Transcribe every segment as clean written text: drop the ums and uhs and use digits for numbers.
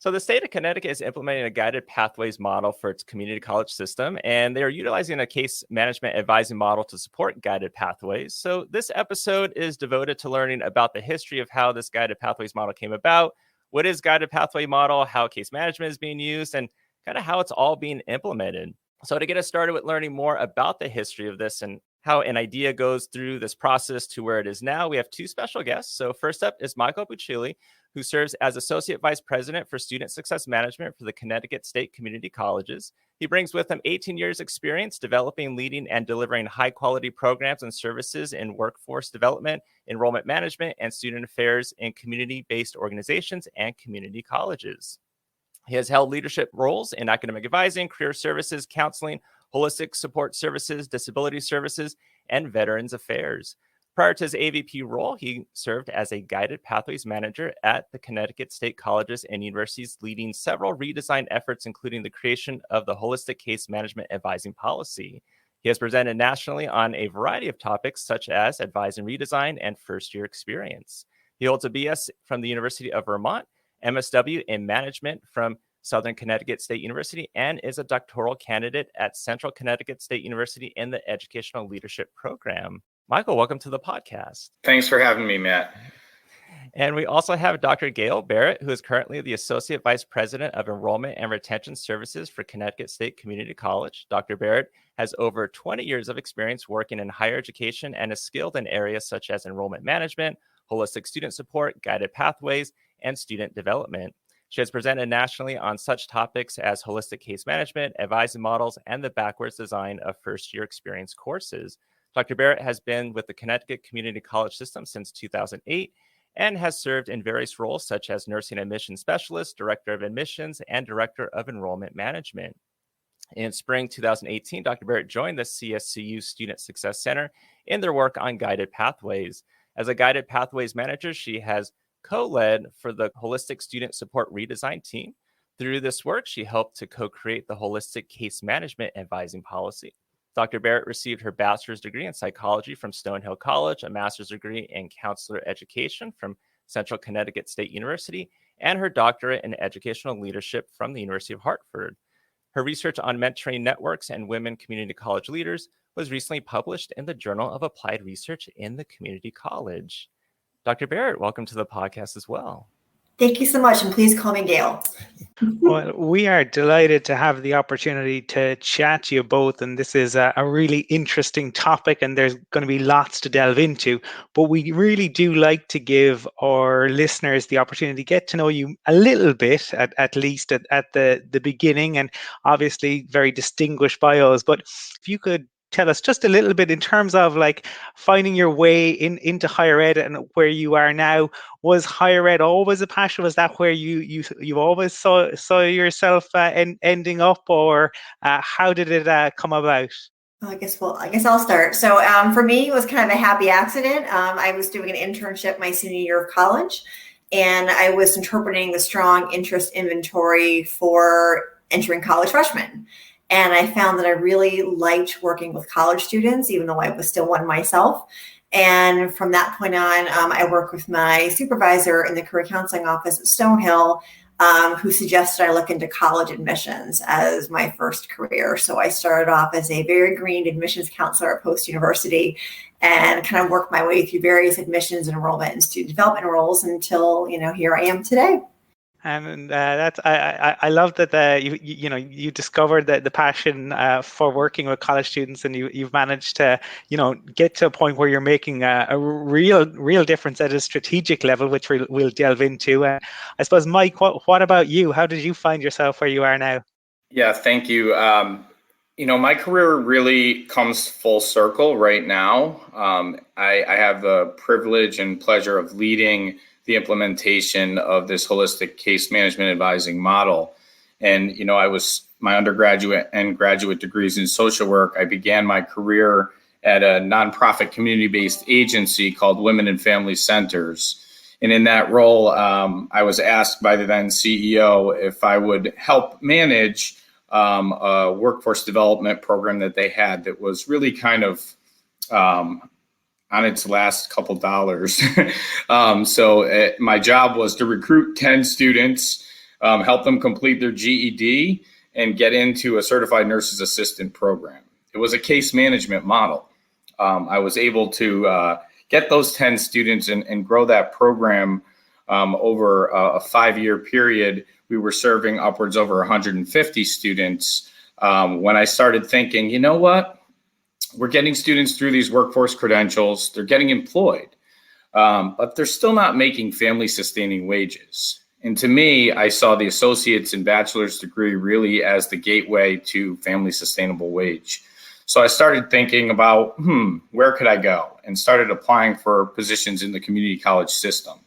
So the state of Connecticut is implementing a guided pathways model for its community college system, and they are utilizing a case management advising model to support guided pathways. So this episode is devoted to learning about the history of how this guided pathways model came about, what is guided pathway model, how case management is being used, and kind of how it's all being implemented. So to get us started with learning more about the history of this and how an idea goes through this process to where it is now, we have two special guests. So first up is Michael Buccilli, who serves as Associate Vice President for Student Success Management for the Connecticut State Community Colleges. He brings with him 18 years experience developing, leading, and delivering high-quality programs and services in workforce development, enrollment management, and student affairs in community-based organizations and community colleges. He has held leadership roles in academic advising, career services, counseling, holistic support services, disability services, and veterans affairs. Prior to his AVP role, he served as a guided pathways manager at the Connecticut State Colleges and Universities, leading several redesign efforts, including the creation of the holistic case management advising policy. He has presented nationally on a variety of topics such as advise and redesign and first-year experience. He holds a BS from the University of Vermont, MSW in management from Southern Connecticut State University, and is a doctoral candidate at Central Connecticut State University in the Educational Leadership Program. Michael, welcome to the podcast. Thanks for having me, Matt. And we also have Dr. Gayle Barrett, who is currently the Associate Vice President of Enrollment and Retention Services for Connecticut State Community College. Dr. Barrett has over 20 years of experience working in higher education and is skilled in areas such as enrollment management, holistic student support, guided pathways, and student development. She has presented nationally on such topics as holistic case management, advising models, and the backwards design of first-year experience courses. Dr. Barrett has been with the Connecticut Community College System since 2008 and has served in various roles such as nursing admissions specialist, director of admissions, and director of enrollment management. In spring 2018, Dr. Barrett joined the CSCU Student Success Center in their work on guided pathways. As a guided pathways manager, she has co-led for the Holistic Student Support Redesign team. Through this work, she helped to co-create the Holistic Case Management Advising Policy. Dr. Barrett received her bachelor's degree in psychology from Stonehill College, a master's degree in counselor education from Central Connecticut State University, and her doctorate in educational leadership from the University of Hartford. Her research on mentoring networks and women community college leaders was recently published in the Journal of Applied Research in the Community College. Dr. Barrett, welcome to the podcast as well. Thank you so much, and please call me Gayle. Well, we are delighted to have the opportunity to chat to you both, and this is a really interesting topic, and there's going to be lots to delve into, but we really do like to give our listeners the opportunity to get to know you a little bit, at least at the beginning, and obviously very distinguished bios, but if you could tell us just a little bit in terms of like finding your way into higher ed and where you are now. Was higher ed always a passion? Was that where you always saw yourself ending up, or how did it come about? I guess I'll start. So for me, it was kind of a happy accident. I was doing an internship my senior year of college, and I was interpreting the strong interest inventory for entering college freshmen. And I found that I really liked working with college students, even though I was still one myself. And from that point on, I worked with my supervisor in the career counseling office at Stonehill, who suggested I look into college admissions as my first career. So I started off as a very green admissions counselor at post-university and kind of worked my way through various admissions, enrollment, and student development roles until, here I am today. And that's I love that you discovered the passion for working with college students, and you've managed to get to a point where you're making a real difference at a strategic level, which we'll delve into. I suppose, Mike, what about you? How did you find yourself where you are now? Yeah, thank you. My career really comes full circle right now. I have the privilege and pleasure of leading the implementation of this holistic case management advising model. And, I was my undergraduate and graduate degrees in social work. I began my career at a nonprofit community-based agency called Women and Family Centers. And in that role, I was asked by the then CEO if I would help manage a workforce development program that they had that was really kind of on its last couple dollars. So my job was to recruit 10 students help them complete their GED, and get into a certified nurse's assistant program. It was a case management model. I was able to get those 10 students and grow that program over a 5-year period. We were serving upwards over 150 students when I started thinking, you know what? We're getting students through these workforce credentials. They're getting employed, but they're still not making family sustaining wages. And to me, I saw the associate's and bachelor's degree really as the gateway to family sustainable wage. So I started thinking about, where could I go? And started applying for positions in the community college system.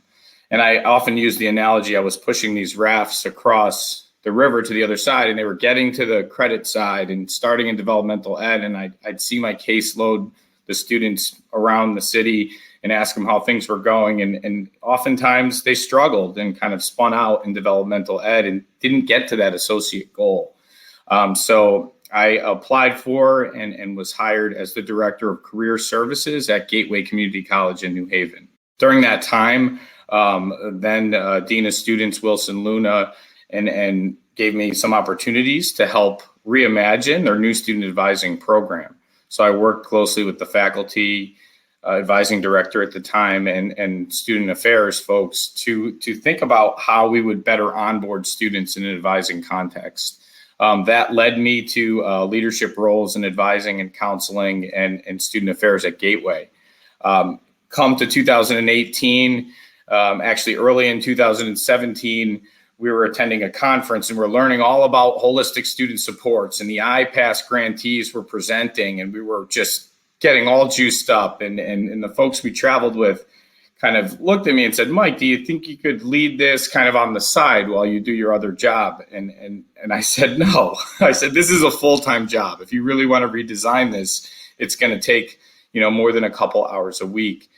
And I often use the analogy, I was pushing these rafts across the river to the other side, and they were getting to the credit side and starting in developmental ed. And I'd see my caseload, the students around the city, and ask them how things were going. And oftentimes they struggled and kind of spun out in developmental ed and didn't get to that associate goal. So I applied for and was hired as the director of career services at Gateway Community College in New Haven. During that time, then Dean of Students Wilson Luna and gave me some opportunities to help reimagine their new student advising program. So I worked closely with the faculty, advising director at the time, and student affairs folks to think about how we would better onboard students in an advising context. That led me to leadership roles in advising and counseling and student affairs at Gateway. Come to 2018, actually early in 2017, we were attending a conference and we're learning all about holistic student supports, and the IPASS grantees were presenting, and we were just getting all juiced up. And the folks we traveled with kind of looked at me and said, Mike, do you think you could lead this kind of on the side while you do your other job? And I said, no. I said, this is a full-time job. If you really want to redesign this, it's going to take, more than a couple hours a week.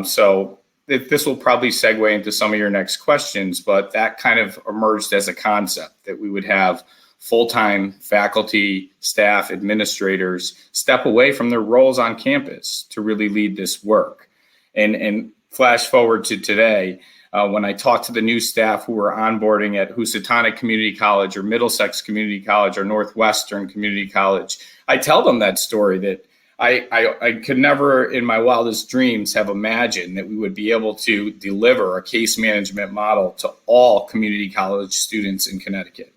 So this will probably segue into some of your next questions, but that kind of emerged as a concept that we would have full-time faculty, staff, administrators step away from their roles on campus to really lead this work. And flash forward to today, when I talk to the new staff who are onboarding at Housatonic Community College or Middlesex Community College or Northwestern Community College, I tell them that story, that I could never in my wildest dreams have imagined that we would be able to deliver a case management model to all community college students in Connecticut.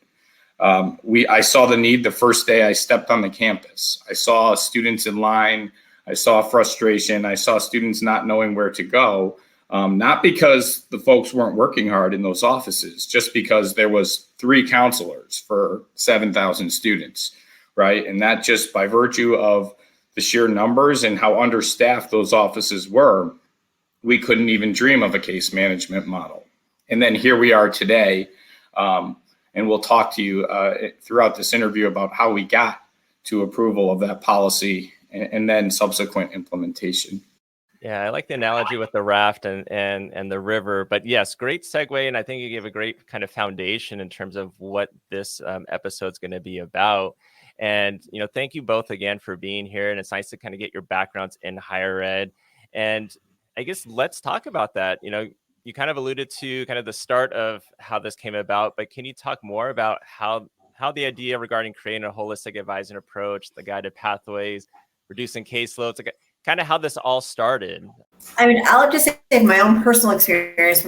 I saw the need the first day I stepped on the campus. I saw students in line. I saw frustration. I saw students not knowing where to go, not because the folks weren't working hard in those offices, just because there was 3 counselors for 7,000 students, right? And that just by virtue of the sheer numbers and how understaffed those offices were, we couldn't even dream of a case management model. And then here we are today, and we'll talk to you throughout this interview about how we got to approval of that policy and then subsequent implementation. Yeah, I like the analogy with the raft and the river, but yes, great segue. And I think you gave a great kind of foundation in terms of what this episode's going to be about. And, thank you both again for being here. And it's nice to kind of get your backgrounds in higher ed. And I guess let's talk about that. You kind of alluded to kind of the start of how this came about, but can you talk more about how the idea regarding creating a holistic advising approach, the guided pathways, reducing caseloads, like kind of how this all started? I mean, I'll just say my own personal experience.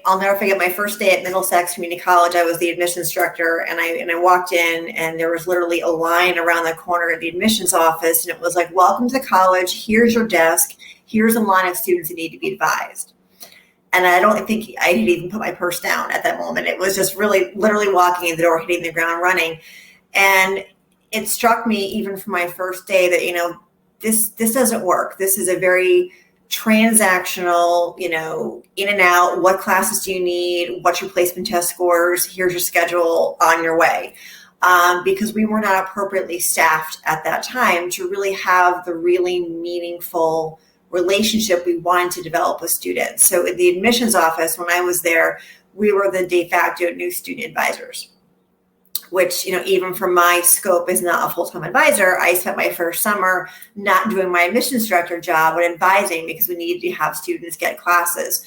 I'll never forget my first day at Middlesex Community College. I was the admissions instructor, and I walked in, and there was literally a line around the corner at the admissions office, and it was like, "Welcome to college. Here's your desk. Here's a line of students that need to be advised." And I don't think I had even put my purse down at that moment. It was just really literally walking in the door, hitting the ground running. And it struck me even from my first day that, this doesn't work. This is a very transactional, in and out. What classes do you need? What's your placement test scores? Here's your schedule, on your way. Because we were not appropriately staffed at that time to really have the really meaningful relationship we wanted to develop with students. So in the admissions office, when I was there, we were the de facto new student advisors, which, even from my scope as not a full-time advisor, I spent my first summer not doing my admissions director job, but advising because we needed to have students get classes.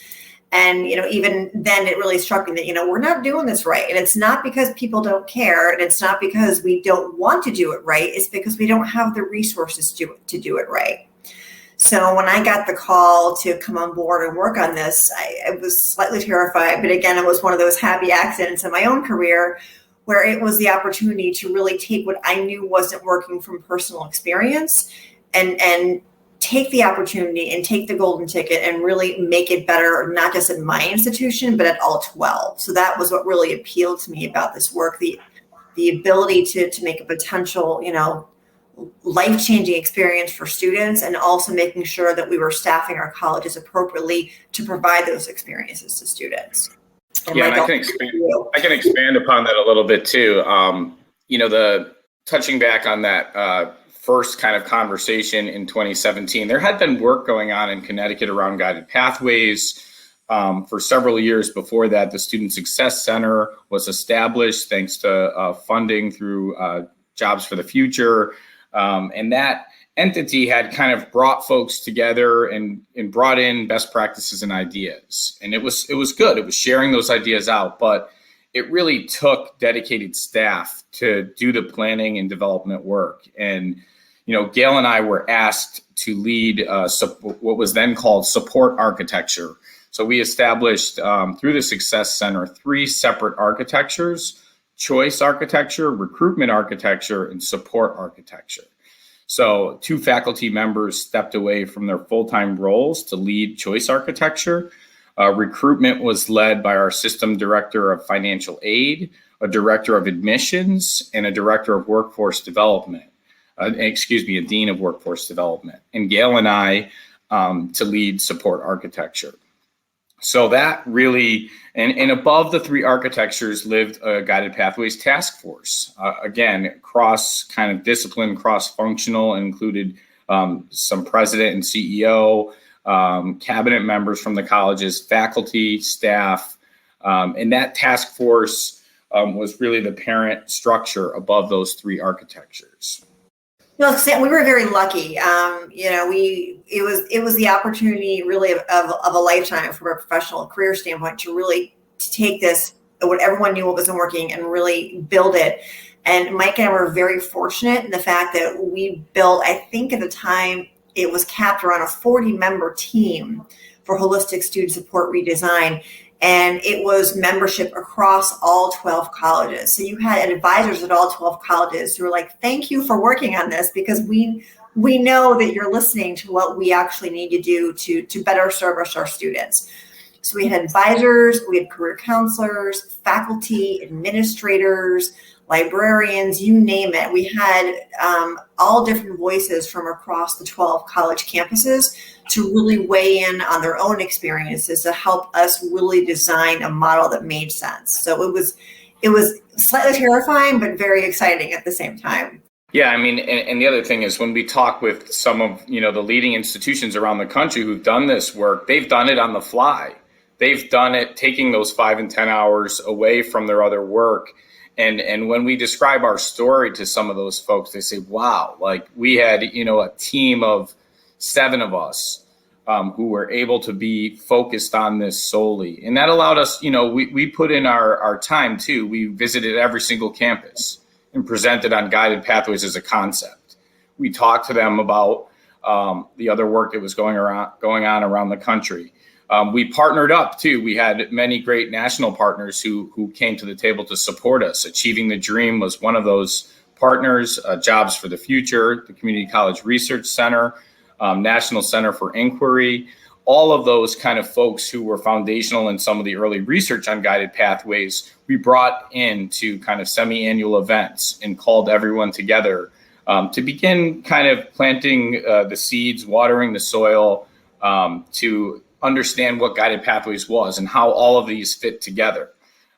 And, even then it really struck me that, we're not doing this right. And it's not because people don't care. And it's not because we don't want to do it right. It's because we don't have the resources to do it right. So when I got the call to come on board and work on this, I was slightly terrified. But again, it was one of those happy accidents in my own career where it was the opportunity to really take what I knew wasn't working from personal experience and take the opportunity and take the golden ticket and really make it better, not just at my institution, but at all 12. So that was what really appealed to me about this work, the ability to make a potential, life-changing experience for students, and also making sure that we were staffing our colleges appropriately to provide those experiences to students. And I can expand upon that a little bit too. The touching back on that first kind of conversation in 2017, there had been work going on in Connecticut around guided pathways. For several years before that, the Student Success Center was established thanks to funding through Jobs for the Future. And that entity had kind of brought folks together and brought in best practices and ideas. And it was good. It was sharing those ideas out, but it really took dedicated staff to do the planning and development work. And, Gayle and I were asked to lead what was then called support architecture. So we established through the Success Center 3 separate architectures: choice architecture, recruitment architecture, and support architecture. So 2 faculty members stepped away from their full-time roles to lead choice architecture. Recruitment was led by our system director of financial aid, a director of admissions, and a director of workforce development. A dean of workforce development. And Gayle and I to lead support architecture. So that really, and above the 3 architectures lived a Guided Pathways task force. Again, cross kind of discipline, cross-functional, included some president and CEO, cabinet members from the colleges, faculty, staff, and that task force was really the parent structure above those 3 architectures. No, we were very lucky. It was the opportunity really of a lifetime from a professional career standpoint to take this, what everyone knew what wasn't working, and really build it. And Mike and I were very fortunate in the fact that we built, I think at the time, it was capped around a 40-member team for holistic student support redesign. And it was membership across all 12 colleges. So you had advisors at all 12 colleges who were like, thank you for working on this, because we know that you're listening to what we actually need to do to better service our students. So we had advisors, we had career counselors, faculty, administrators, librarians, you name it. We had all different voices from across the 12 college campuses to really weigh in on their own experiences to help us really design a model that made sense. So it was slightly terrifying, but very exciting at the same time. Yeah, I mean, and the other thing is when we talk with some of, the leading institutions around the country who've done this work, they've done it on the fly. They've done it taking those 5 and 10 hours away from their other work. And when we describe our story to some of those folks, they say, wow, like we had, a team of 7 of us who were able to be focused on this solely. And that allowed us, we put in our time too. We visited every single campus and presented on guided pathways as a concept. We talked to them about the other work that was going on around the country. We partnered up too. We had many great national partners who came to the table to support us. Achieving the Dream was one of those partners. Jobs for the Future, the Community College Research Center, National Center for Inquiry, all of those kind of folks who were foundational in some of the early research on guided pathways, we brought into kind of semi-annual events and called everyone together to begin kind of planting the seeds, watering the soil, to understand what guided pathways was and how all of these fit together.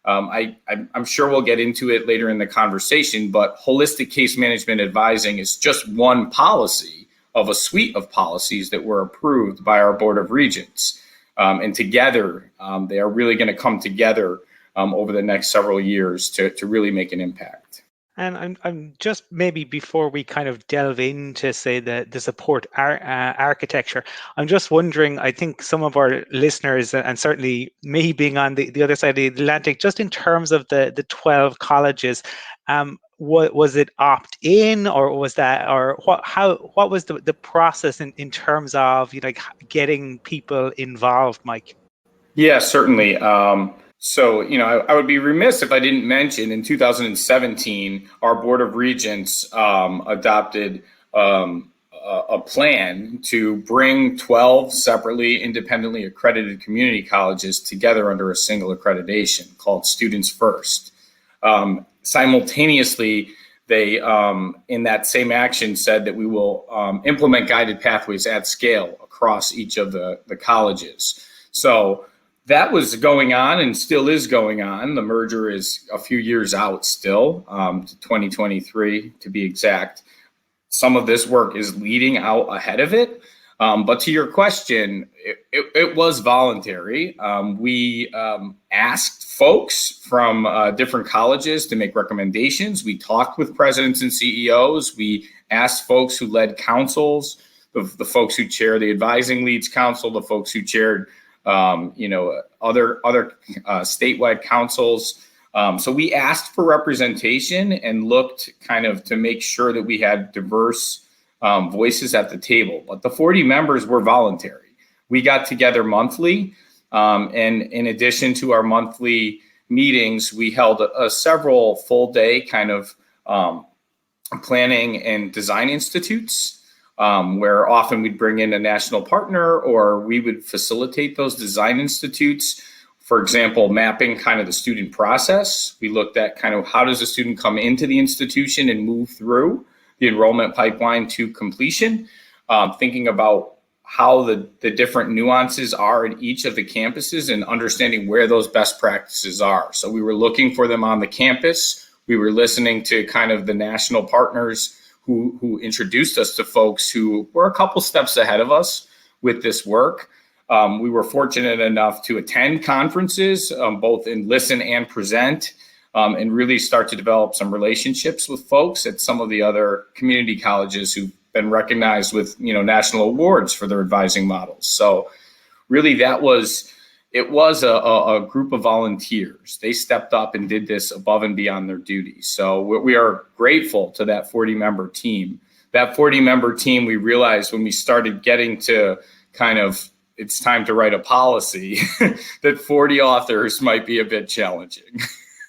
I'm sure we'll get into it later in the conversation, but holistic case management advising is just one policy of a suite of policies that were approved by our Board of Regents. And together, they are really going to come together over the next several years to really make an impact. And I'm just maybe before we kind of delve into, say, the support architecture, I'm just wondering, I think some of our listeners, and certainly me being on the other side of the Atlantic, just in terms of the 12 colleges, what was it opt-in, or was that, or what was the process in terms of, you know, like getting people involved, Mike? Yeah, certainly. So, I would be remiss if I didn't mention in 2017, our Board of Regents adopted a plan to bring 12 separately, independently accredited community colleges together under a single accreditation called Students First. Simultaneously, they, in that same action, said that we will implement guided pathways at scale across each of the colleges. So that was going on and still is going on. The merger is a few years out still, to 2023 to be exact. Some of this work is leading out ahead of it. But to your question, it was voluntary. We asked folks from different colleges to make recommendations. We talked with presidents and CEOs. We asked folks who led councils, the folks who chair the Advising Leads Council, the folks who chaired other statewide councils. So we asked for representation and looked kind of to make sure that we had diverse voices at the table. But the 40 members were voluntary. We got together monthly. And in addition to our monthly meetings, we held several full day kind of planning and design institutes. Where often we'd bring in a national partner, or we would facilitate those design institutes. For example, mapping kind of the student process. We looked at kind of how does a student come into the institution and move through the enrollment pipeline to completion, thinking about how the different nuances are in each of the campuses and understanding where those best practices are. So we were looking for them on the campus. We were listening to kind of the national partners who introduced us to folks who were a couple steps ahead of us with this work. We were fortunate enough to attend conferences, both in listen and present, and really start to develop some relationships with folks at some of the other community colleges who've been recognized with, national awards for their advising models. So really it was a group of volunteers. They stepped up and did this above and beyond their duties. So we are grateful to that 40-member team. That 40-member team, we realized when we started getting to kind of, it's time to write a policy, that 40 authors might be a bit challenging.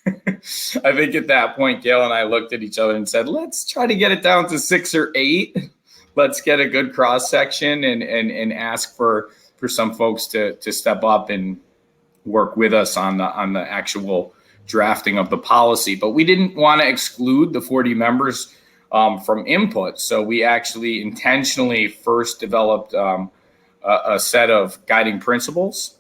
I think at that point, Gayle and I looked at each other and said, let's try to get it down to 6 or 8. Let's get a good cross section and ask for some folks to step up and work with us on the actual drafting of the policy. But we didn't want to exclude the 40 members from input. So we actually intentionally first developed a set of guiding principles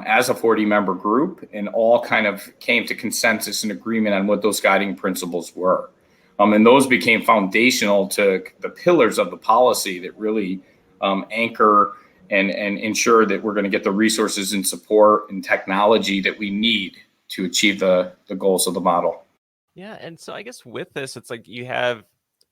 as a 40-member group, and all kind of came to consensus and agreement on what those guiding principles were. And those became foundational to the pillars of the policy that really anchor and ensure that we're going to get the resources and support and technology that we need to achieve the goals of the model. Yeah, and so I guess with this, it's like you have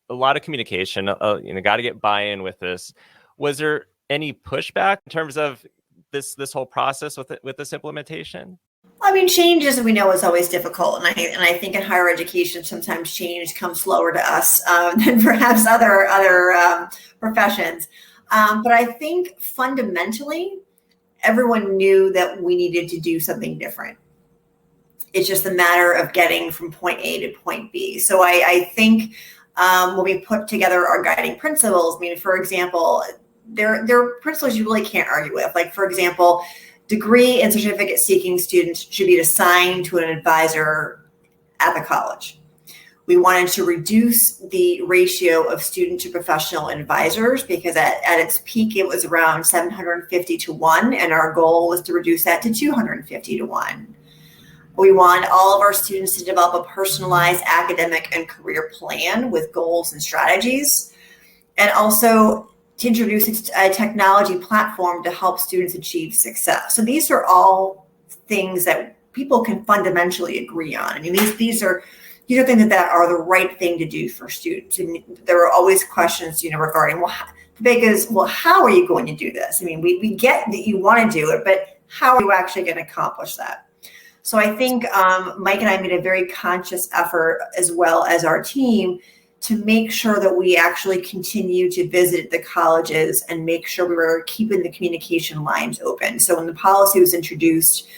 a lot of communication. Got to get buy-in with this. Was there any pushback in terms of this whole process with this implementation? I mean, change, as we know, is always difficult, and I think in higher education sometimes change comes slower to us than perhaps other professions. But I think fundamentally, everyone knew that we needed to do something different. It's just a matter of getting from point A to point B. So I think when we put together our guiding principles, I mean, for example, they're principles you really can't argue with. Like, for example, degree and certificate seeking students should be assigned to an advisor at the college. We wanted to reduce the ratio of student to professional advisors because at its peak, it was around 750 to 1, and our goal was to reduce that to 250 to 1. We want all of our students to develop a personalized academic and career plan with goals and strategies, and also to introduce a technology platform to help students achieve success. So these are all things that people can fundamentally agree on. I mean, these are these are things that are the right thing to do for students. And there are always questions, regarding, the big is, how are you going to do this? I mean, we get that you want to do it, but how are you actually going to accomplish that? So I think Mike and I made a very conscious effort, as well as our team, to make sure that we actually continue to visit the colleges and make sure we were keeping the communication lines open. So when the policy was introduced,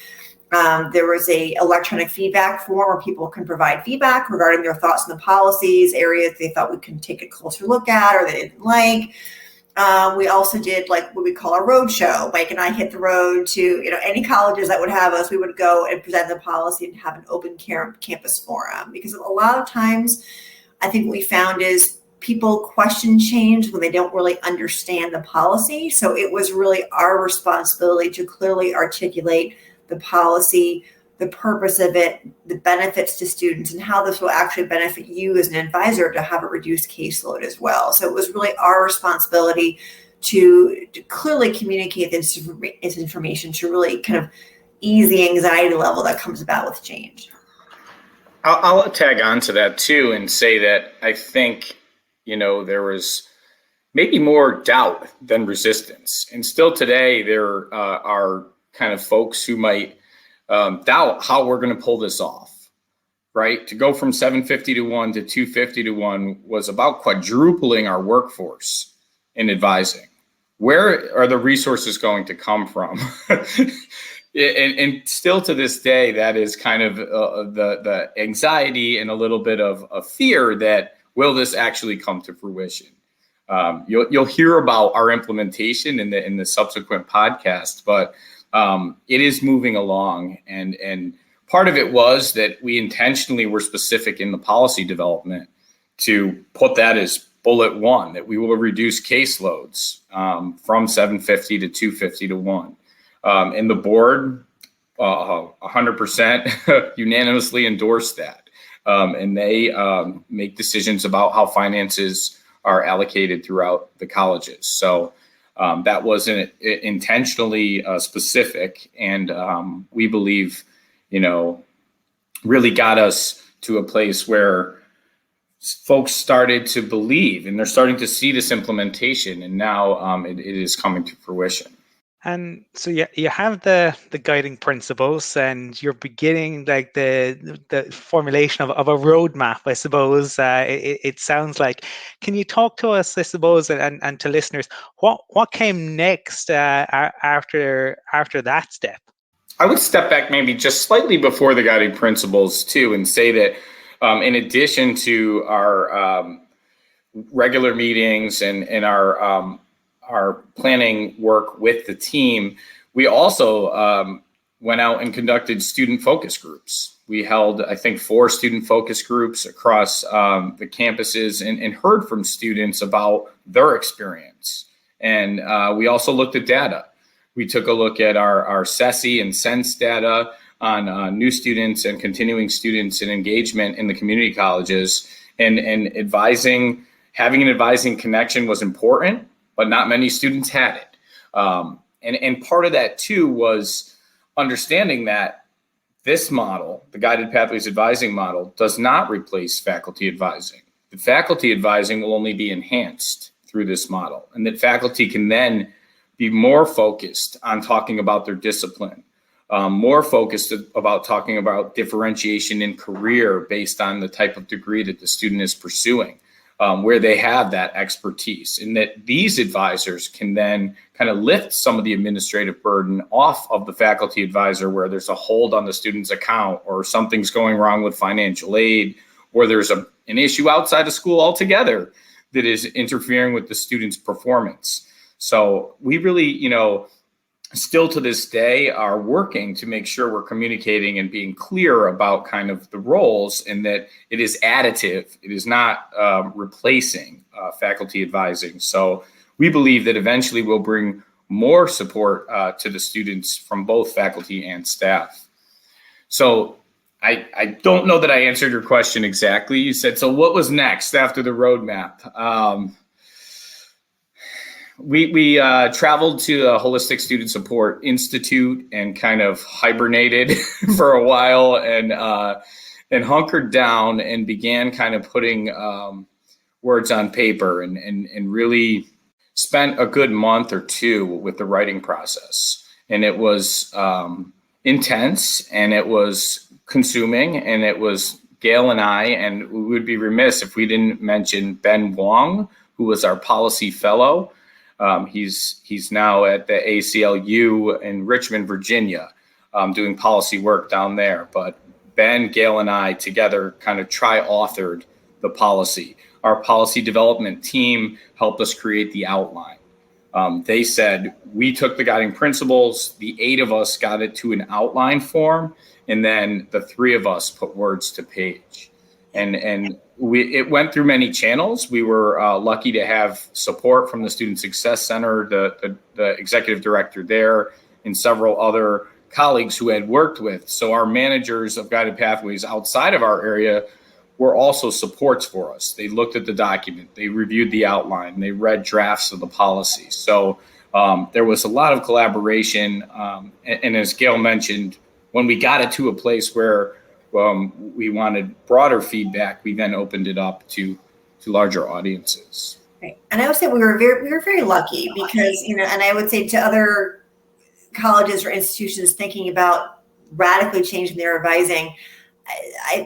there was a electronic feedback form where people can provide feedback regarding their thoughts on the policies, areas they thought we could take a closer look at or they didn't like. We also did like what we call a road show. Mike and I hit the road to, any colleges that would have us, we would go and present the policy and have an open campus forum. Because a lot of times, I think what we found is people question change when they don't really understand the policy. So it was really our responsibility to clearly articulate the policy, the purpose of it, the benefits to students, and how this will actually benefit you as an advisor to have a reduced caseload as well. So it was really our responsibility to clearly communicate this information to really kind of ease the anxiety level that comes about with change. I'll tag on to that too and say that I think, there was maybe more doubt than resistance. And still today, there are kind of folks who might doubt how we're going to pull this off, right? To go from 750 to 1 to 250 to 1 was about quadrupling our workforce in advising. Where are the resources going to come from? And still to this day, that is kind of the anxiety and a little bit of a fear that will this actually come to fruition? You'll hear about our implementation in the subsequent podcast, but it is moving along. And part of it was that we intentionally were specific in the policy development to put that as bullet one, that we will reduce caseloads from 750 to 250 to 1. And the board 100% unanimously endorsed that. And they make decisions about how finances are allocated throughout the colleges. So that wasn't intentionally specific. And we believe, really got us to a place where folks started to believe and they're starting to see this implementation. And now it is coming to fruition. And so you have the guiding principles, and you're beginning like the formulation of a roadmap, I suppose. It sounds like. Can you talk to us, I suppose, and to listeners, what came next after that step? I would step back maybe just slightly before the guiding principles too, and say that in addition to our regular meetings and our planning work with the team, we also went out and conducted student focus groups. We held, I think, 4 student focus groups across the campuses and heard from students about their experience. And we also looked at data. We took a look at our SESI and SENSE data on new students and continuing students and engagement in the community colleges. And advising, having an advising connection was important, but not many students had it. And part of that too was understanding that this model, the guided pathways advising model, does not replace faculty advising. The faculty advising will only be enhanced through this model, and that faculty can then be more focused on talking about their discipline, more focused about talking about differentiation in career based on the type of degree that the student is pursuing. Where they have that expertise, and that these advisors can then kind of lift some of the administrative burden off of the faculty advisor, where there's a hold on the student's account or something's going wrong with financial aid, or there's an issue outside of school altogether that is interfering with the student's performance. So we really, still to this day are working to make sure we're communicating and being clear about kind of the roles, and that it is additive. It is not replacing faculty advising. So we believe that eventually we'll bring more support to the students from both faculty and staff. So I don't know that I answered your question exactly. You said, so what was next after the roadmap? We traveled to the Holistic Student Support Institute and kind of hibernated for a while, and and hunkered down and began kind of putting words on paper and really spent a good month or two with the writing process. And it was intense, and it was consuming, and it was Gayle and I, and we would be remiss if we didn't mention Ben Wong, who was our policy fellow. He's now at the ACLU in Richmond, Virginia, doing policy work down there. But Ben, Gayle, and I together kind of tri-authored the policy. Our policy development team helped us create the outline. They said, we took the guiding principles, the 8 of us got it to an outline form, and then the 3 of us put words to page. And it went through many channels. We were lucky to have support from the Student Success Center, the executive director there, and several other colleagues who had worked with. So our managers of Guided Pathways outside of our area were also supports for us. They looked at the document, they reviewed the outline, they read drafts of the policy. So there was a lot of collaboration. And as Gayle mentioned, when we got it to a place where we wanted broader feedback, we then opened it up to larger audiences. Right. And I would say we were very lucky because, and I would say to other colleges or institutions thinking about radically changing their advising,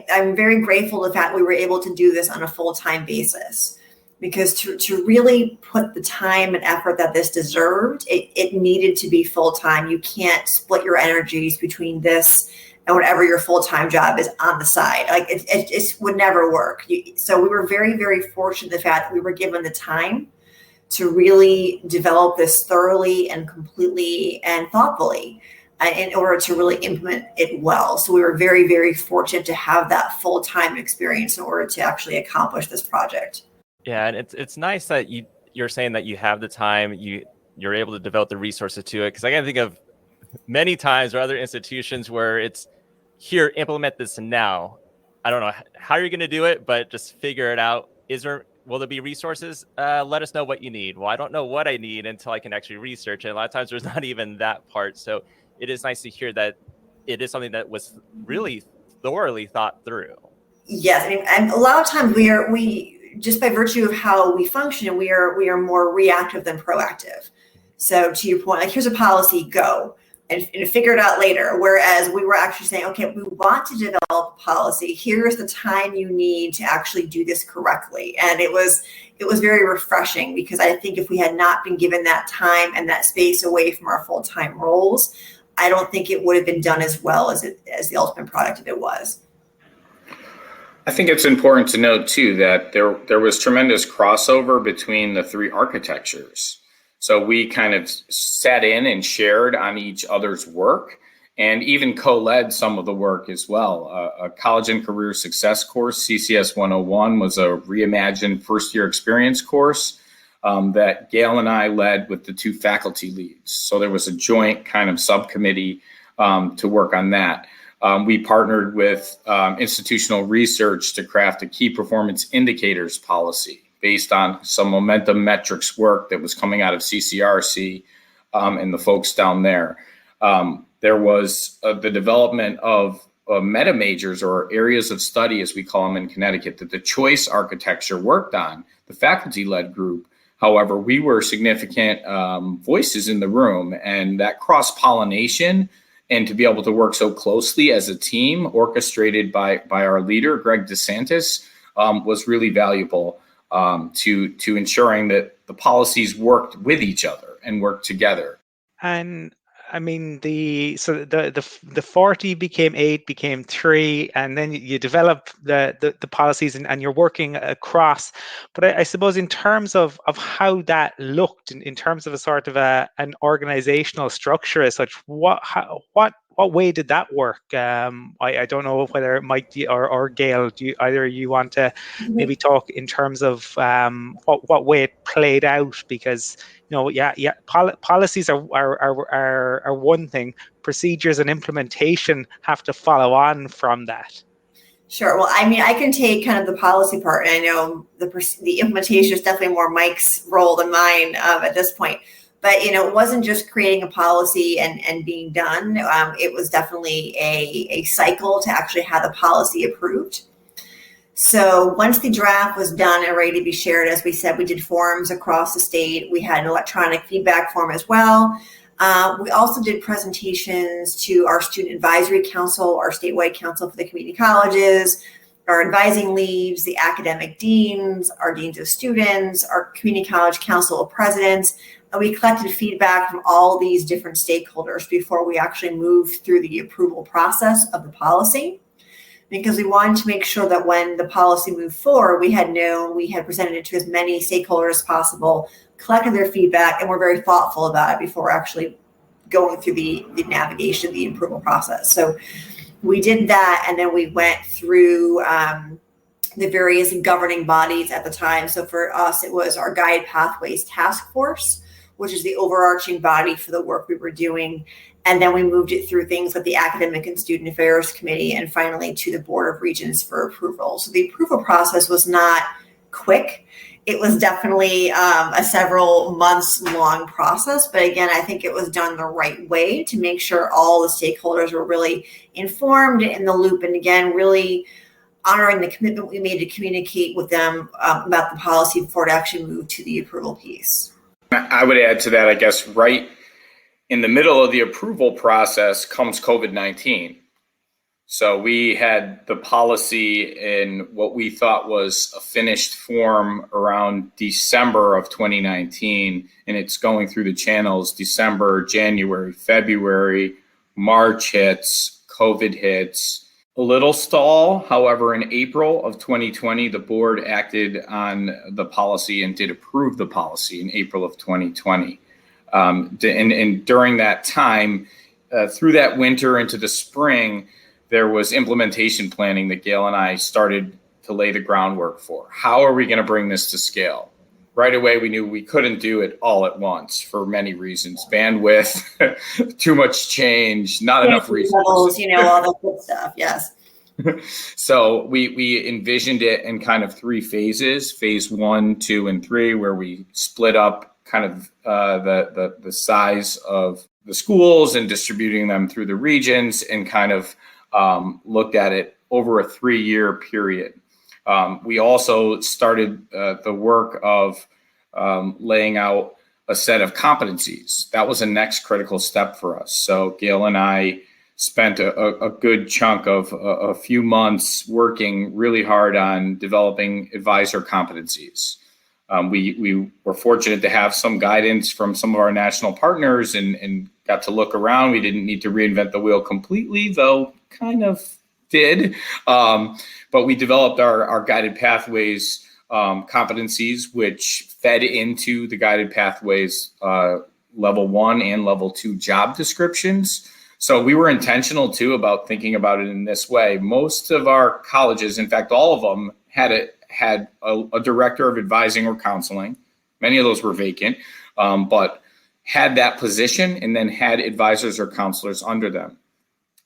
I'm very grateful to the fact we were able to do this on a full-time basis, because to really put the time and effort that this deserved, it needed to be full-time. You can't split your energies between this and whatever your full-time job is on the side. Like it just would never work. So we were very, very fortunate the fact that we were given the time to really develop this thoroughly and completely and thoughtfully in order to really implement it well. So we were very, very fortunate to have that full-time experience in order to actually accomplish this project. Yeah, and it's nice that you're saying that you have the time, you're able to develop the resources to it. Because I can think of many times or other institutions where it's, here, implement this now. I don't know how you're going to do it, but just figure it out. Will there be resources? Let us know what you need. Well, I don't know what I need until I can actually research it. A lot of times there's not even that part. So it is nice to hear that it is something that was really thoroughly thought through. Yes, I mean, and a lot of times we just by virtue of how we function, we are more reactive than proactive. So to your point, like, here's a policy, go. And figure it out later. Whereas we were actually saying, okay, we want to develop policy. Here's the time you need to actually do this correctly. And it was very refreshing, because I think if we had not been given that time and that space away from our full-time roles, I don't think it would have been done as well as the ultimate product of it was. I think it's important to note too that there was tremendous crossover between the 3 architectures. So we kind of sat in and shared on each other's work, and even co-led some of the work as well. A college and career success course, CCS 101, was a reimagined first-year experience course that Gayle and I led with the 2 faculty leads. So there was a joint kind of subcommittee to work on that. We partnered with institutional research to craft a key performance indicators policy based on some momentum metrics work that was coming out of CCRC and the folks down there. There was the development of meta majors, or areas of study, as we call them in Connecticut, that the choice architecture worked on, the faculty-led group. However, we were significant voices in the room, and that cross-pollination and to be able to work so closely as a team, orchestrated by our leader, Greg DeSantis, was really valuable. To ensuring that the policies worked with each other and worked together. And I mean, the 40 became 8, became 3, and then you develop the policies and you're working across. But I suppose in terms of how that looked, in terms of a sort of an organizational structure as such, what way did that work? I don't know whether Mike or Gayle, you want to maybe talk in terms of what way it played out? Because policies are one thing. Procedures and implementation have to follow on from that. Sure. Well, I mean, I can take kind of the policy part, and I know the implementation is definitely more Mike's role than mine at this point. But, it wasn't just creating a policy and being done. It was definitely a cycle to actually have the policy approved. So once the draft was done and ready to be shared, as we said, we did forums across the state. We had an electronic feedback form as well. We also did presentations to our Student Advisory Council, our statewide council for the community colleges, our advising leads, the academic deans, our deans of students, our community college council of presidents. And we collected feedback from all these different stakeholders before we actually moved through the approval process of the policy, because we wanted to make sure that when the policy moved forward, we had presented it to as many stakeholders as possible, collected their feedback, and we're very thoughtful about it before actually going through the navigation of the approval process. So we did that, and then we went through the various governing bodies at the time. So for us, it was our Guided Pathways Task Force, which is the overarching body for the work we were doing. And then we moved it through things like the Academic and Student Affairs Committee, and finally to the Board of Regents for approval. So the approval process was not quick. It was definitely a several months long process. But again, I think it was done the right way to make sure all the stakeholders were really informed, in the loop, and again, really honoring the commitment we made to communicate with them about the policy before it actually moved to the approval piece. I would add to that, I guess, right in the middle of the approval process comes COVID-19. So we had the policy in what we thought was a finished form around December of 2019, and it's going through the channels December, January, February, March hits, COVID hits. A little stall. However, in April of 2020, the board acted on the policy and did approve the policy in April of 2020. And during that time, through that winter into the spring, there was implementation planning that Gayle and I started to lay the groundwork for. How are we going to bring this to scale? Right away, we knew we couldn't do it all at once for many reasons. Bandwidth, too much change, not enough resources. All that good stuff, yes. So we envisioned it in kind of three phases, phase 1, 2, and 3, where we split up kind of the size of the schools and distributing them through the regions, and kind of looked at it over a 3-year period. We also started the work of laying out a set of competencies. That was a next critical step for us. So Gayle and I spent a good chunk of a few months working really hard on developing advisor competencies. We were fortunate to have some guidance from some of our national partners and got to look around. We didn't need to reinvent the wheel completely, though kind of did. But we developed our Guided Pathways competencies, which fed into the Guided Pathways level 1 and level 2 job descriptions. So we were intentional too about thinking about it in this way. Most of our colleges, in fact, all of them had a director of advising or counseling. Many of those were vacant, but had that position and then had advisors or counselors under them.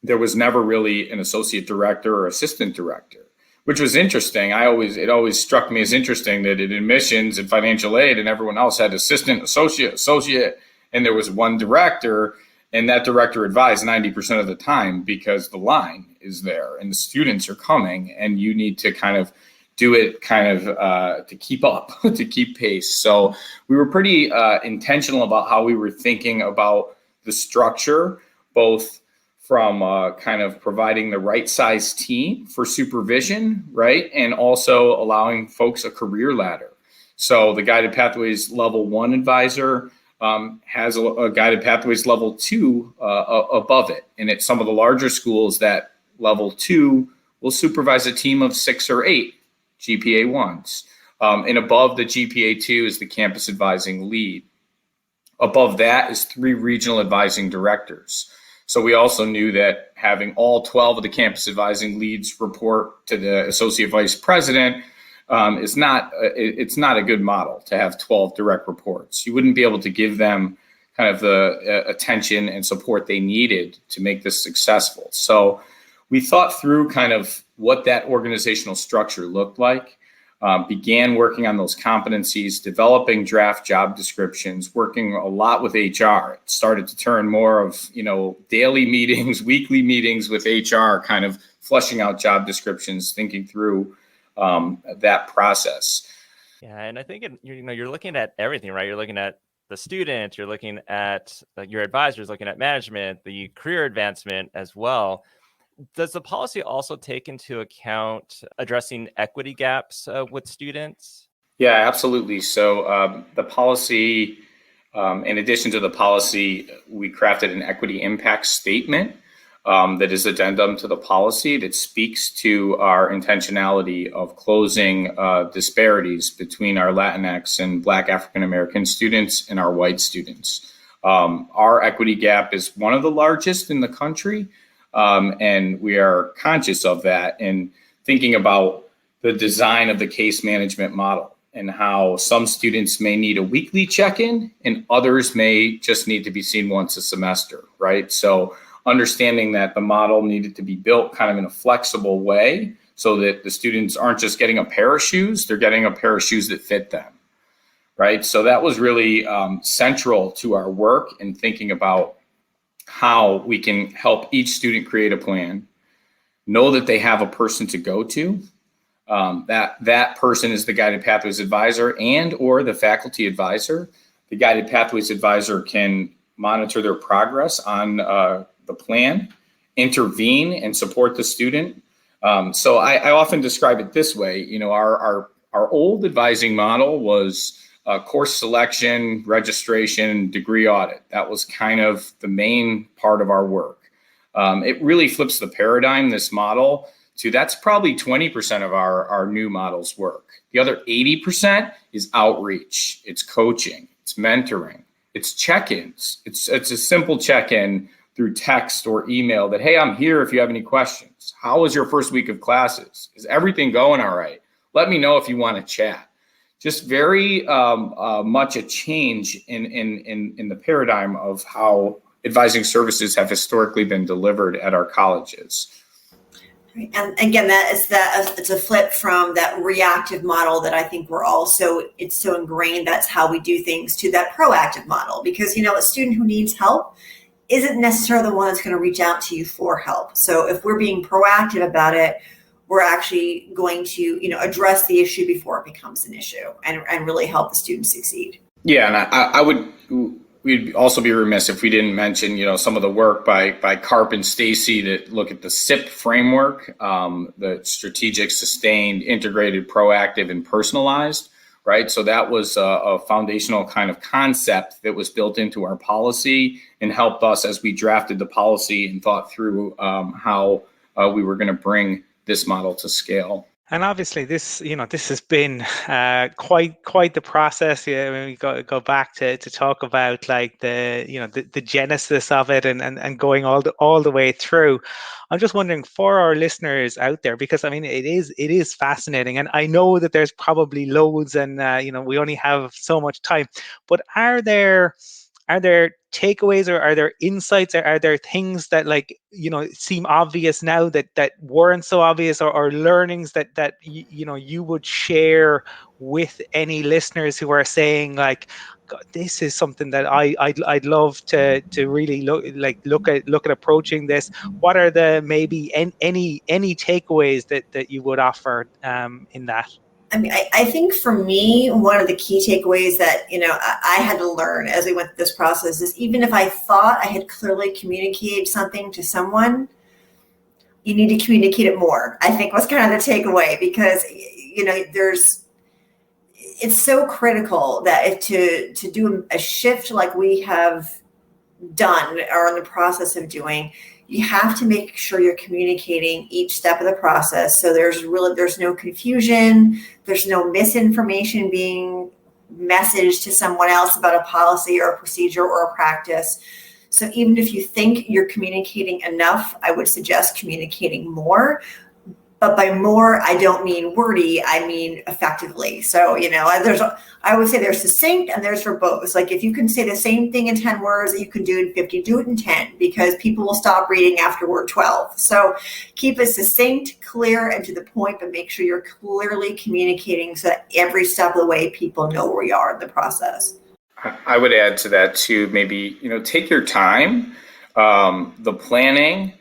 There was never really an associate director or assistant director, which was interesting. It always struck me as interesting that in admissions and financial aid and everyone else had assistant, associate, and there was one director, and that director advised 90% of the time because the line is there and the students are coming, and you need to kind of do it to keep up, to keep pace. So we were pretty intentional about how we were thinking about the structure, both from kind of providing the right size team for supervision, right? And also allowing folks a career ladder. So the Guided Pathways Level 1 advisor has a Guided Pathways Level 2 above it. And at some of the larger schools, that Level 2 will supervise a team of 6 or 8 GPA 1s. And above the GPA 2 is the campus advising lead. Above that is 3 regional advising directors. So we also knew that having all 12 of the campus advising leads report to the associate vice president it's not a good model to have 12 direct reports. You wouldn't be able to give them kind of the attention and support they needed to make this successful. So we thought through kind of what that organizational structure looked like. began working on those competencies, developing draft job descriptions, working a lot with HR. It started to turn more of, daily meetings, weekly meetings with HR, kind of fleshing out job descriptions, thinking through that process. Yeah, and I think you're looking at everything, right? You're looking at the student, you're looking at your advisors, looking at management, the career advancement as well. Does the policy also take into account addressing equity gaps with students? Yeah, absolutely. So the policy, in addition to the policy, we crafted an equity impact statement that is addendum to the policy that speaks to our intentionality of closing disparities between our Latinx and Black African American students and our white students. Our equity gap is one of the largest in the country. And we are conscious of that and thinking about the design of the case management model and how some students may need a weekly check-in and others may just need to be seen once a semester, right? So understanding that the model needed to be built kind of in a flexible way so that the students aren't just getting a pair of shoes, they're getting a pair of shoes that fit them, right? So that was really central to our work in thinking about how we can help each student create a plan, know that they have a person to go to, that person is the Guided Pathways advisor and or the faculty advisor. The Guided Pathways advisor can monitor their progress on the plan, intervene and support the student. So I often describe it this way, our old advising model was course selection, registration, degree audit. That was kind of the main part of our work. It really flips the paradigm, this model, to that's probably 20% of our new model's work. The other 80% is outreach, it's coaching, it's mentoring, it's check-ins. It's a simple check-in through text or email that, hey, I'm here if you have any questions. How was your first week of classes? Is everything going all right? Let me know if you want to chat. Just very much a change in the paradigm of how advising services have historically been delivered at our colleges. And again, it's a flip from that reactive model that I think it's so ingrained, that's how we do things, to that proactive model. Because, a student who needs help isn't necessarily the one that's going to reach out to you for help. So if we're being proactive about it, we're actually going to, address the issue before it becomes an issue and really help the students succeed. Yeah, and we'd also be remiss if we didn't mention, some of the work by Karp and Stacy that look at the SIP framework, the strategic, sustained, integrated, proactive, and personalized, right? So that was a foundational kind of concept that was built into our policy and helped us as we drafted the policy and thought through how we were going to bring this model to scale. And obviously, this has been quite the process. When we go back to talk about like the genesis of it and going all the way through. I'm just wondering for our listeners out there, because it is fascinating, and I know that there's probably loads, and we only have so much time. But are there takeaways, or are there insights, or are there things that seem obvious now that weren't so obvious, or learnings that you would share with any listeners who are saying like, God, this is something that I'd love to really look at approaching this? What are the maybe any takeaways that you would offer in that? I think for me, one of the key takeaways that, I had to learn as we went through this process is, even if I thought I had clearly communicated something to someone, you need to communicate it more, I think was kind of the takeaway, because, it's so critical that to do a shift like we have done or in the process of doing, you have to make sure you're communicating each step of the process. So there's no confusion, there's no misinformation being messaged to someone else about a policy or a procedure or a practice. So even if you think you're communicating enough, I would suggest communicating more. But by more, I don't mean wordy, I mean effectively. So, I would say there's succinct and there's verbose. Like if you can say the same thing in 10 words that you can do in 50, do it in 10, because people will stop reading after word 12. So keep it succinct, clear, and to the point, but make sure you're clearly communicating so that every step of the way people know where you are in the process. I would add to that too, maybe, take your time, the planning,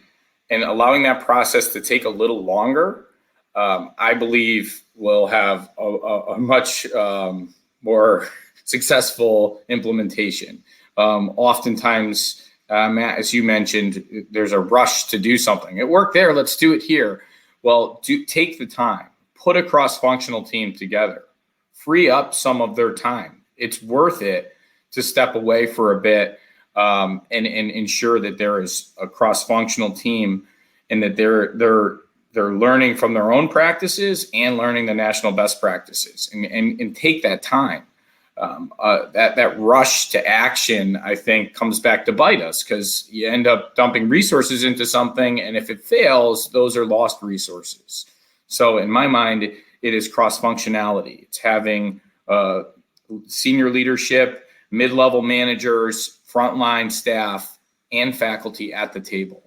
and allowing that process to take a little longer, I believe will have a much more successful implementation. Oftentimes, Matt, as you mentioned, there's a rush to do something. It worked there, let's do it here. Well, take the time, put a cross-functional team together, free up some of their time. It's worth it to step away for a bit and ensure that there is a cross-functional team and that they're learning from their own practices and learning the national best practices and take that time. That rush to action, I think, comes back to bite us because you end up dumping resources into something, and if it fails, those are lost resources. So in my mind, it is cross-functionality. It's having senior leadership, mid-level managers, frontline staff, and faculty at the table.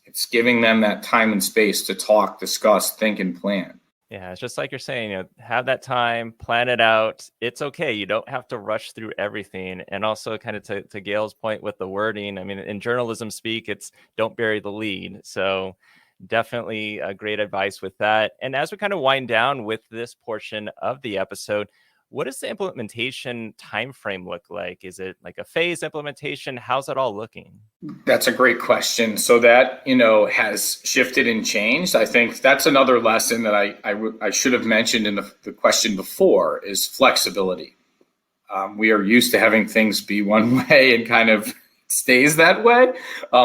It's giving them that time and space to talk, discuss, think, and plan. Yeah, it's just like you're saying, have that time, plan it out. It's okay. You don't have to rush through everything. And also kind of to Gayle's point with the wording, I mean, in journalism speak, it's don't bury the lead. So definitely great advice with that. And as we kind of wind down with this portion of the episode, what does the implementation timeframe look like? Is it like a phased implementation? How's that all looking? That's a great question. So that, has shifted and changed. I think that's another lesson that I should have mentioned in the question before is flexibility. We are used to having things be one way and kind of stays that way.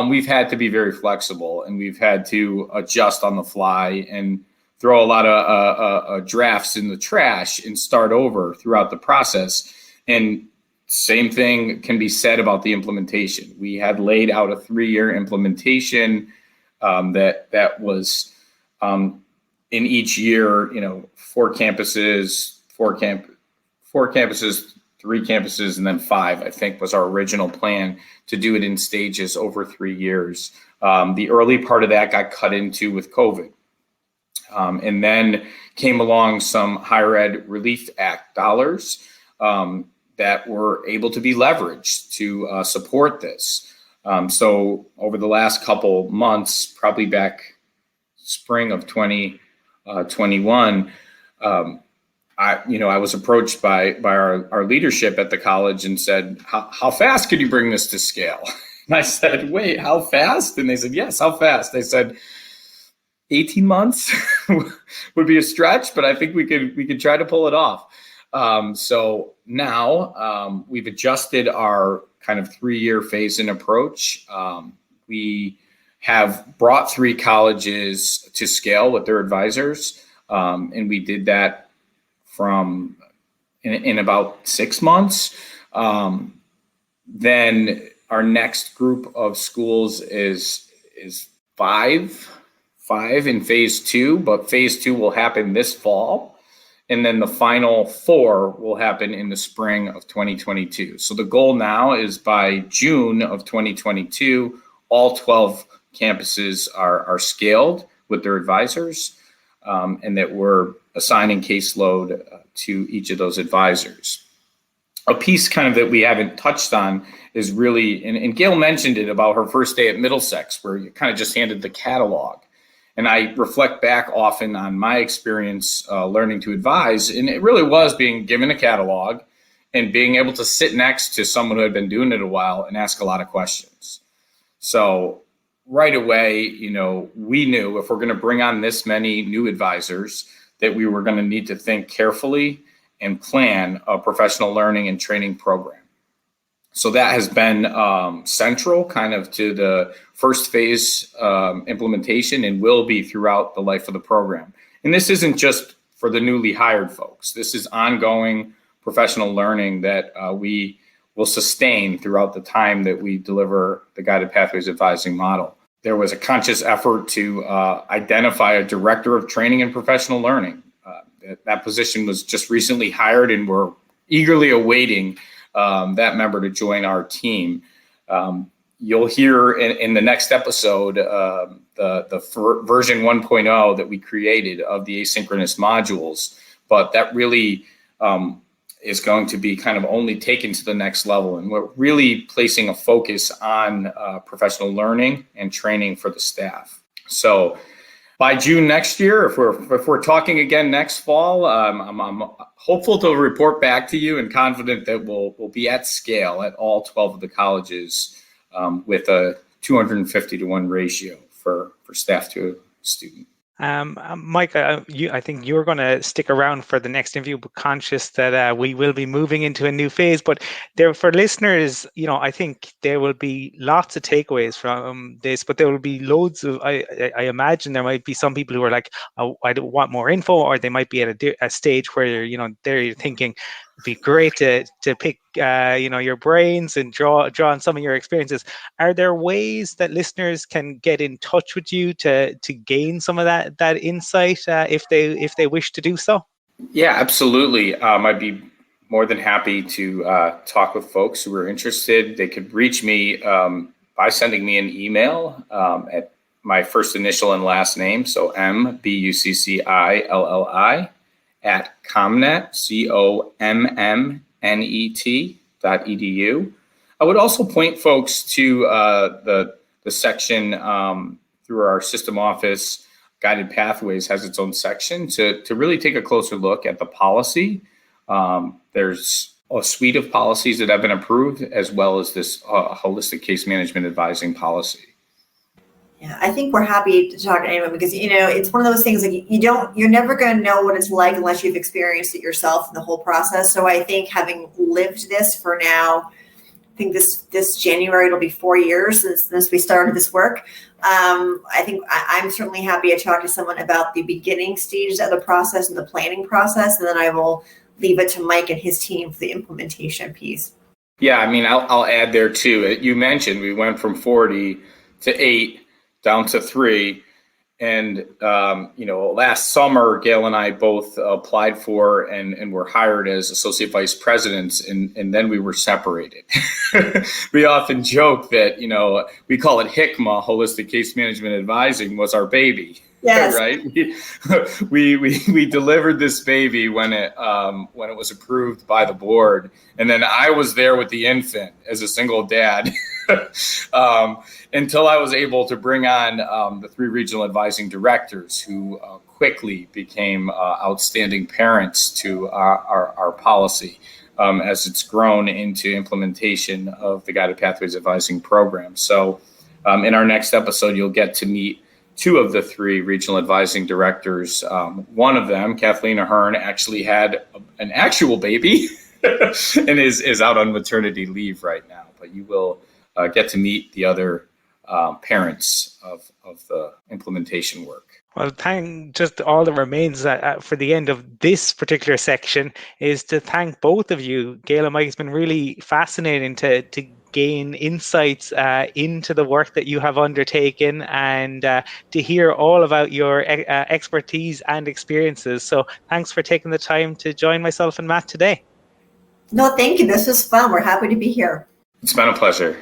We've had to be very flexible and we've had to adjust on the fly and throw a lot of drafts in the trash and start over throughout the process. And same thing can be said about the implementation. We had laid out a 3-year implementation that was in each year, 4 campuses, 3 campuses, and then 5, I think was our original plan to do it in stages over 3 years. The early part of that got cut into with COVID. And then came along some Higher Ed Relief Act dollars that were able to be leveraged to support this. So over the last couple months, probably back spring of 2021, I was approached by our leadership at the college and said, how fast could you bring this to scale? And I said, wait, how fast? And they said, yes, how fast? They said, 18 months would be a stretch, but I think we could try to pull it off. So now we've adjusted our kind of 3-year phase-in approach. We have brought 3 colleges to scale with their advisors, and we did that in about 6 months. Then our next group of schools is 5 in phase 2, but phase 2 will happen this fall. And then the final 4 will happen in the spring of 2022. So the goal now is by June of 2022, all 12 campuses are scaled with their advisors, and that we're assigning caseload to each of those advisors. A piece kind of that we haven't touched on is really, and Gayle mentioned it about her first day at Middlesex, where you kind of just handed the catalog. And I reflect back often on my experience learning to advise, and it really was being given a catalog and being able to sit next to someone who had been doing it a while and ask a lot of questions. So right away, we knew if we're going to bring on this many new advisors that we were going to need to think carefully and plan a professional learning and training program. So that has been central kind of to the first phase implementation and will be throughout the life of the program. And this isn't just for the newly hired folks. This is ongoing professional learning that we will sustain throughout the time that we deliver the Guided Pathways Advising model. there was a conscious effort to identify a director of training and professional learning. That position was just recently hired, and we're eagerly awaiting that member to join our team. You'll hear in the next episode the version 1.0 that we created of the asynchronous modules, but that really is going to be kind of only taken to the next level. And we're really placing a focus on professional learning and training for the staff. So by June next year, if we're talking again next fall, I'm hopeful to report back to you and confident that we'll be at scale at all 12 of the colleges with a 250 to 1 ratio for staff to student. Mike, I think you're going to stick around for the next interview, but conscious that we will be moving into a new phase. But there, for listeners, I think there will be lots of takeaways from this, but there will be loads of. I imagine there might be some people who are like, oh, I don't want more info, or they might be at a stage where they're thinking it'd be great to pick your brains and draw on some of your experiences. Are there ways that listeners can get in touch with you to gain some of that insight if they wish to do so? Yeah, absolutely. I'd be more than happy to talk with folks who are interested. They could reach me by sending me an email at my first initial and last name, so MBUCCILLI at Comnet, COMMNET.edu. I would also point folks to the section through our system office. Guided Pathways has its own section to really take a closer look at the policy. There's a suite of policies that have been approved, as well as this holistic case management advising policy. Yeah, I think we're happy to talk to anyone because, it's one of those things like you're never going to know what it's like unless you've experienced it yourself in the whole process. So I think having lived this for now, I think this January, it'll be 4 years since we started this work. I think I'm certainly happy to talk to someone about the beginning stages of the process and the planning process. And then I will leave it to Mike and his team for the implementation piece. Yeah, I mean, I'll add there too. You mentioned we went from 40 to 8 down to 3. And, last summer, Gayle and I both applied for and were hired as associate vice presidents, and then we were separated. We often joke that, we call it HICMA, Holistic Case Management Advising, was our baby. Yes. Right. We delivered this baby when it was approved by the board, and then I was there with the infant as a single dad until I was able to bring on the 3 regional advising directors who quickly became outstanding parents to our policy as it's grown into implementation of the Guided Pathways Advising Program. So in our next episode, you'll get to meet 2 of the 3 regional advising directors. One of them, Kathleen Ahern, actually had an actual baby and is out on maternity leave right now. But you will get to meet the other parents of the implementation work. Well, just all that remains for the end of this particular section is to thank both of you. Gayle and Mike, it's been really fascinating to gain insights into the work that you have undertaken and to hear all about your expertise and experiences. So thanks for taking the time to join myself and Matt today. No, thank you. This was fun. We're happy to be here. It's been a pleasure.